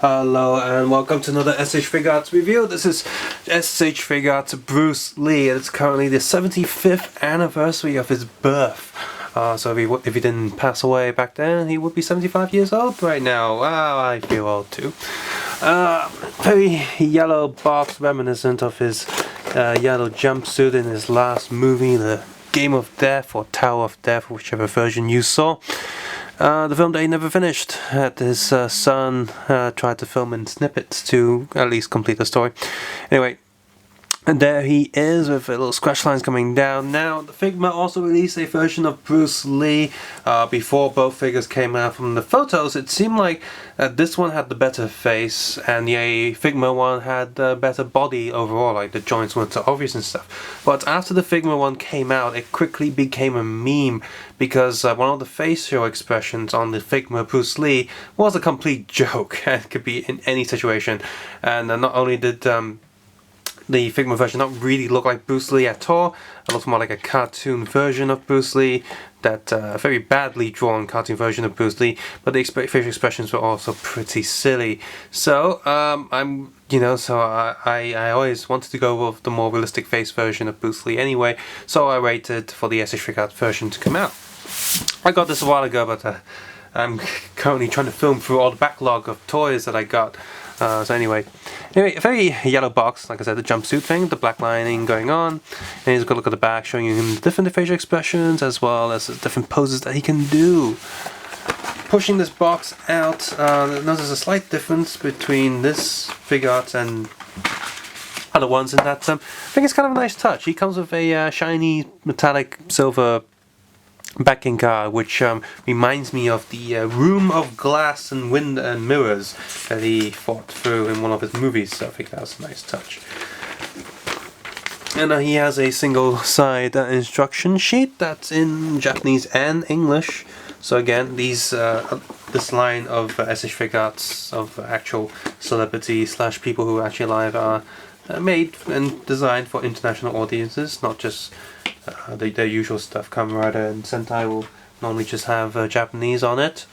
Hello and welcome to another SH Figuarts review. This is SH Figuarts Bruce Lee, and it's currently the 75th anniversary of his birth. So if he didn't pass away back then, he would be 75 years old right now. Wow, I feel old too. Very yellow box, reminiscent of his yellow jumpsuit in his last movie, The Game of Death or Tower of Death, whichever version you saw. The film that he never finished. His son tried to film in snippets to at least complete the story. Anyway, and there he is with little scratch lines coming down. Now, the Figma also released a version of Bruce Lee before both figures came out. From the photos, it seemed like this one had the better face, and the Figma one had the better body overall, like the joints weren't so obvious and stuff. But after the Figma one came out, it quickly became a meme because one of the facial expressions on the Figma Bruce Lee was a complete joke. It could be in any situation, and not only did the Figma version not really look like Bruce Lee at all. It looked more like a cartoon version of Bruce Lee, that very badly drawn cartoon version of Bruce Lee, but the facial expressions were also pretty silly. So I always wanted to go with the more realistic face version of Bruce Lee anyway, so I waited for the SH Figuarts version to come out. I got this a while ago, but I'm currently trying to film through all the backlog of toys that I got. So anyway, a very yellow box, like I said, the jumpsuit thing, the black lining going on, and he's got a look at the back showing him different facial expressions as well as different poses that he can do. Pushing this box out, notice a slight difference between this Figuarts and other ones in that I think it's kind of a nice touch. He comes with a shiny metallic silver backing card, which reminds me of the room of glass and wind and mirrors that he fought through in one of his movies, so I think that's a nice touch. And he has a single side instruction sheet that's in Japanese and English. So again, this line of SH Figuarts of actual celebrities / people who are actually alive are made and designed for international audiences, not just their usual stuff. Kamen Rider and Sentai will normally just have Japanese on it.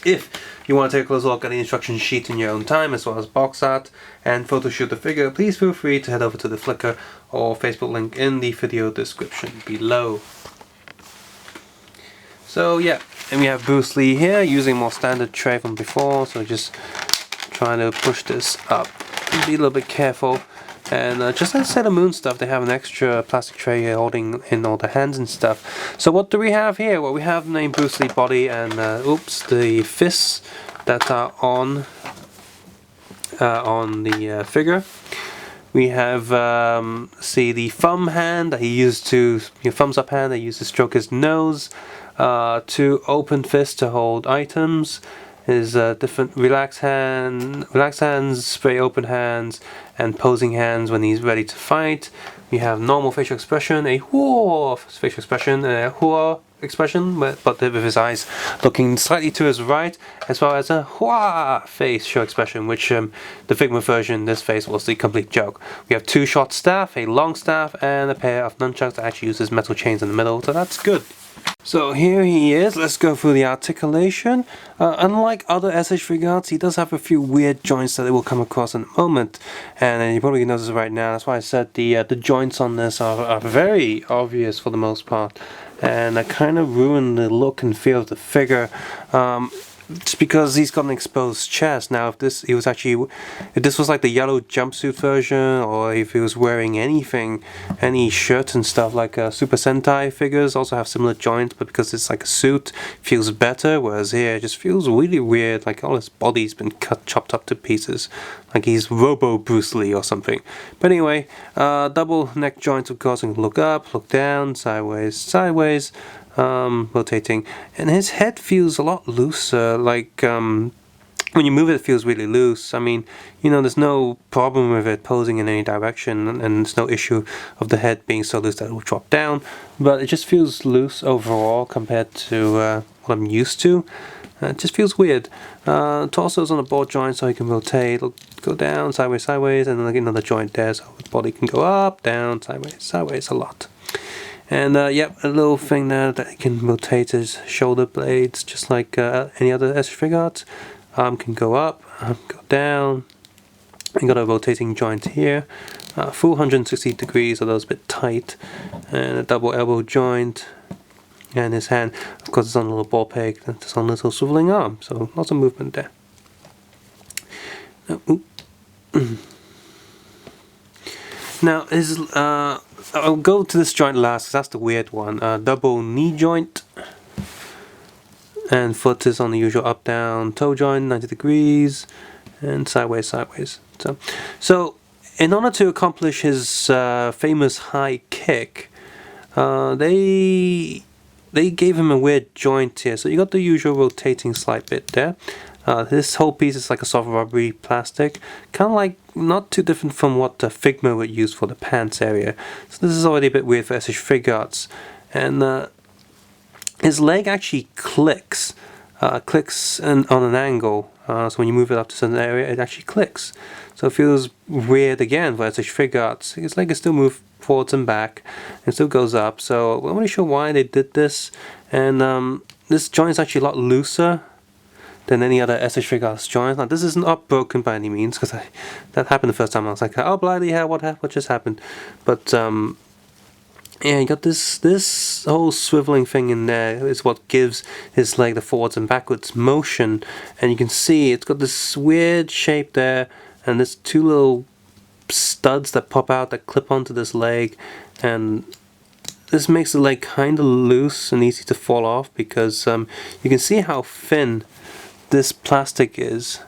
If you want to take a closer look at the instruction sheet in your own time, as well as box art and photoshoot the figure, please feel free to head over to the Flickr or Facebook link in the video description below. So yeah, and we have Bruce Lee here using more standard tray from before, so just trying to push this up. Be a little bit careful. And just like Sailor Moon stuff, they have an extra plastic tray here holding in all the hands and stuff. So what do we have here? Well, we have the name Bruce Lee body and the fists that are on the figure. We have the thumb hand that he used to, thumbs up hand that he used to stroke his nose. 2 open fists to hold items. His different relaxed hands, very open hands, and posing hands when he's ready to fight. We have normal facial expression, a whoa facial expression, and a whoa expression, but with his eyes looking slightly to his right, as well as a whoa facial expression, which the Figma version, this face was the complete joke. We have 2 short staff, a long staff, and a pair of nunchucks that actually uses metal chains in the middle, so that's good. So here he is. Let's go through the articulation. Unlike other SH Figuarts, he does have a few weird joints that we'll come across in a moment, and you probably notice it right now. That's why I said the joints on this are very obvious for the most part, and I kind of ruin the look and feel of the figure. Just because he's got an exposed chest. Now, if this was like the yellow jumpsuit version, or if he was wearing anything, any shirt and stuff, like Super Sentai figures also have similar joints, but because it's like a suit, it feels better. Whereas here, it just feels really weird, like all his body's been chopped up to pieces, like he's Robo Bruce Lee or something. But anyway, double neck joints, of course, and look up, look down, sideways. Rotating, and his head feels a lot looser, like when you move it, it feels really loose. I mean, there's no problem with it posing in any direction, and there's no issue of the head being so loose that it will drop down, but it just feels loose overall compared to what I'm used to. It just feels weird. Torso's on a ball joint, so he can rotate, go down, sideways, and then another joint there, so the body can go up, down, sideways a lot. And yep, a little thing there that can rotate his shoulder blades, just like any other SH Figuarts. Arm can go up, arm can go down. You got a rotating joint here, full 160 degrees, although it's a bit tight, and a double elbow joint. And his hand, of course, is on a little ball peg, that's on a little swiveling arm, so lots of movement there. Now, I'll go to this joint last, because that's the weird one. Double knee joint, and foot is on the usual up-down toe joint, 90 degrees, and sideways, sideways. So in order to accomplish his famous high kick, they gave him a weird joint here. So you got the usual rotating slide bit there. This whole piece is like a soft rubbery plastic, kind of like not too different from what the Figma would use for the pants area. So this is already a bit weird for SH Figuarts. And his leg actually clicks on an angle. So when you move it up to a certain area, it actually clicks. So it feels weird again for SH Figuarts. His leg can still move forwards and back, and still goes up. So I'm not really sure why they did this. And this joint is actually a lot looser than any other SH Figuarts joint. Now this isn't up broken by any means, because that happened the first time. I was like, oh bloody hell, what just happened? But yeah, you got this whole swiveling thing in there is what gives his leg the forwards and backwards motion, and you can see it's got this weird shape there, and there's two little studs that pop out that clip onto this leg, and this makes the leg kind of loose and easy to fall off, because you can see how thin this plastic is,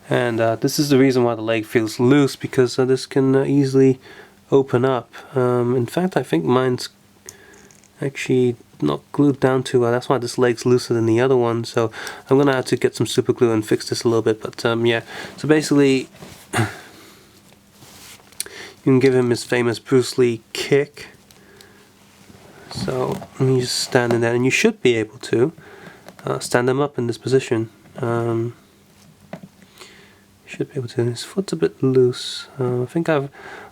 and this is the reason why the leg feels loose, because this can easily open up. In fact, I think mine's actually not glued down too well. That's why this leg's looser than the other one. So I'm gonna have to get some super glue and fix this a little bit. But yeah, so basically, you can give him his famous Bruce Lee kick. So let me just stand in there, and you should be able to stand him up in this position. Should be able to. His foot's a bit loose. I think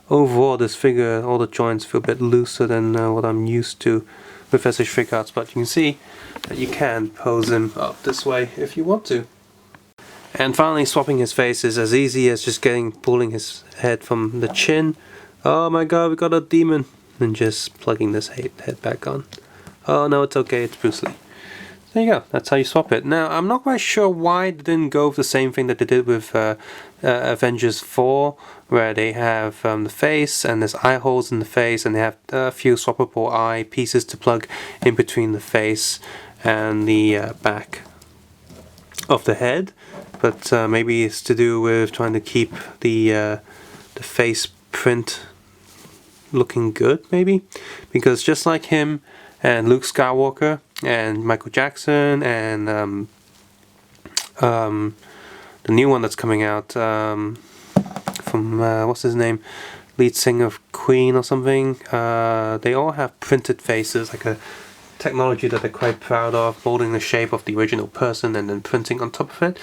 overall this figure, all the joints feel a bit looser than what I'm used to with SH Figuarts, but you can see that you can pose him up this way if you want to. And finally, swapping his face is as easy as just pulling his head from the chin. Oh my god, we got a demon! And just plugging this head back on. Oh no, it's okay, it's Bruce Lee. There you go, that's how you swap it. Now, I'm not quite sure why they didn't go with the same thing that they did with Avengers 4, where they have the face, and there's eye holes in the face, and they have a few swappable eye pieces to plug in between the face and the back of the head. But maybe it's to do with trying to keep the face print looking good, maybe? Because just like him and Luke Skywalker and Michael Jackson and the new one that's coming out from what's his name, lead singer of Queen or something, they all have printed faces, like a technology that they're quite proud of, molding the shape of the original person and then printing on top of it.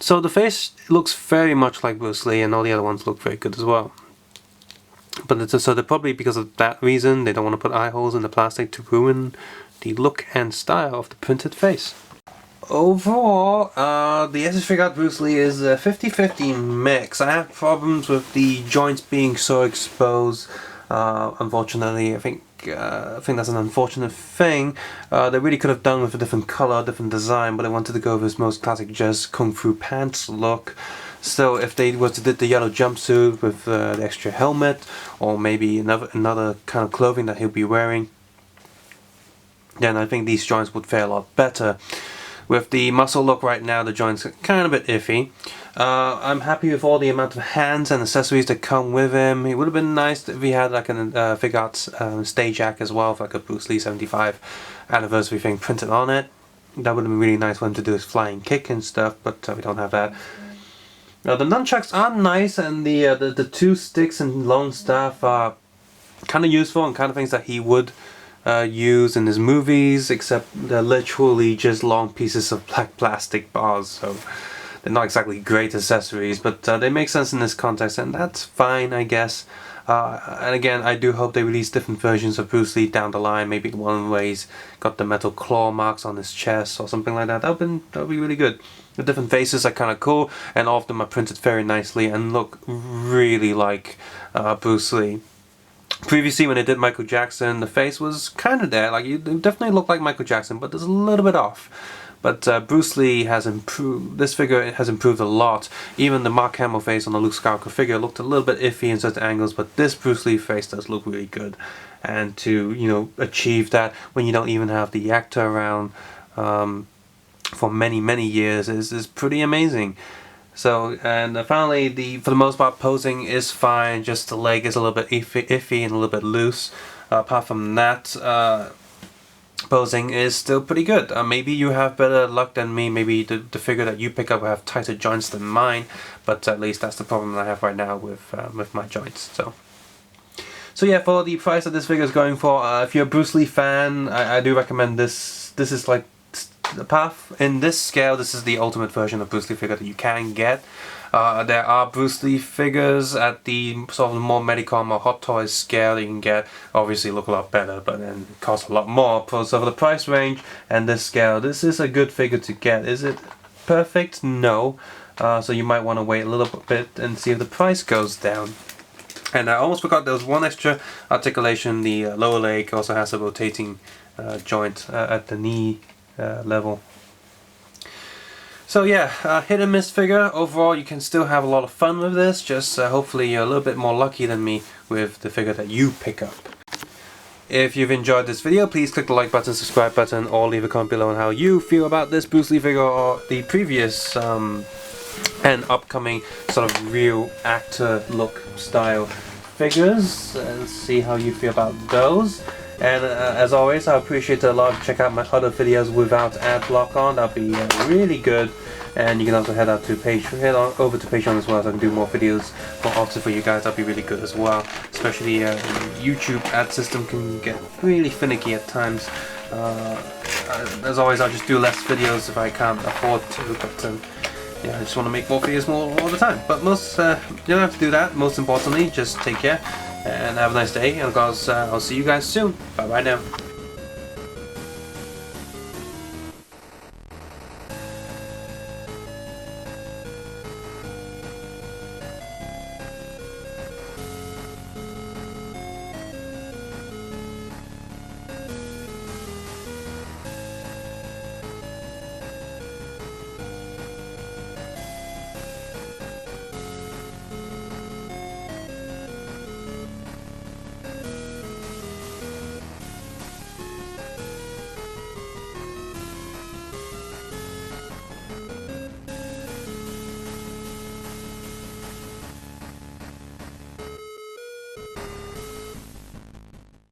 So the face looks very much like Bruce Lee, and all the other ones look very good as well. But so they're probably, because of that reason, they don't want to put eye holes in the plastic to ruin the look and style of the printed face. Overall, the SH Figuarts Bruce Lee is a 50-50 mix. I have problems with the joints being so exposed. Unfortunately, I think that's an unfortunate thing. They really could have done with a different color, different design, but they wanted to go with his most classic jazz kung fu pants look. So if they were to do the yellow jumpsuit with the extra helmet, or maybe another kind of clothing that he'll be wearing, then I think these joints would fare a lot better. With the muscle look right now, the joints are kind of a bit iffy. I'm happy with all the amount of hands and accessories that come with him. It would have been nice if he had like a Figuarts stage jack as well, with like a Bruce Lee 75 anniversary thing printed on it. That would have been really nice for him to do his flying kick and stuff, but we don't have that. The nunchucks are nice, and the two sticks and long staff are kind of useful and kind of things that he would use in his movies, except they're literally just long pieces of black plastic bars, so they're not exactly great accessories, but they make sense in this context, and that's fine, I guess. And again, I do hope they release different versions of Bruce Lee down the line. Maybe one where he's got the metal claw marks on his chest or something like that. That would be really good. The different faces are kind of cool, and all of them are printed very nicely and look really like Bruce Lee. Previously, when they did Michael Jackson, the face was kind of there. Like, it definitely looked like Michael Jackson, but there's a little bit off. But Bruce Lee has improved. This figure has improved a lot. Even the Mark Hamill face on the Luke Skywalker figure looked a little bit iffy in certain angles, but this Bruce Lee face does look really good. And to, you know, achieve that when you don't even have the actor around for many years is pretty amazing. So, and finally, for the most part, posing is fine. Just the leg is a little bit iffy and a little bit loose. Apart from that, posing is still pretty good. Maybe you have better luck than me. Maybe the figure that you pick up will have tighter joints than mine. But at least that's the problem that I have right now with my joints. So yeah, for the price that this figure is going for, if you're a Bruce Lee fan, I do recommend this. This is like the path in this scale. This is the ultimate version of Bruce Lee figure that you can get. There are Bruce Lee figures at the sort of more Medicom or Hot Toys scale that you can get. Obviously look a lot better, but then cost a lot more. So for the price range and this scale, this is a good figure to get. Is it perfect? No. So you might want to wait a little bit and see if the price goes down. And I almost forgot there was one extra articulation. The lower leg also has a rotating joint at the knee level. So yeah, hit and miss figure. Overall, you can still have a lot of fun with this. Just hopefully you're a little bit more lucky than me with the figure that you pick up. If you've enjoyed this video, please click the like button, subscribe button, or leave a comment below on how you feel about this Bruce Lee figure or the previous and upcoming sort of real actor look style figures, and see how you feel about those. And as always, I appreciate it a lot. Check out my other videos without ad block on. That'll be really good. And you can also head over to Patreon as well, so I can do more videos more often for you guys. That'll be really good as well. Especially YouTube ad system can get really finicky at times. As always, I'll just do less videos if I can't afford to. But yeah, I just want to make more videos more all the time. But you don't have to do that. Most importantly, just take care and have a nice day. And of course, I'll see you guys soon. Bye bye now.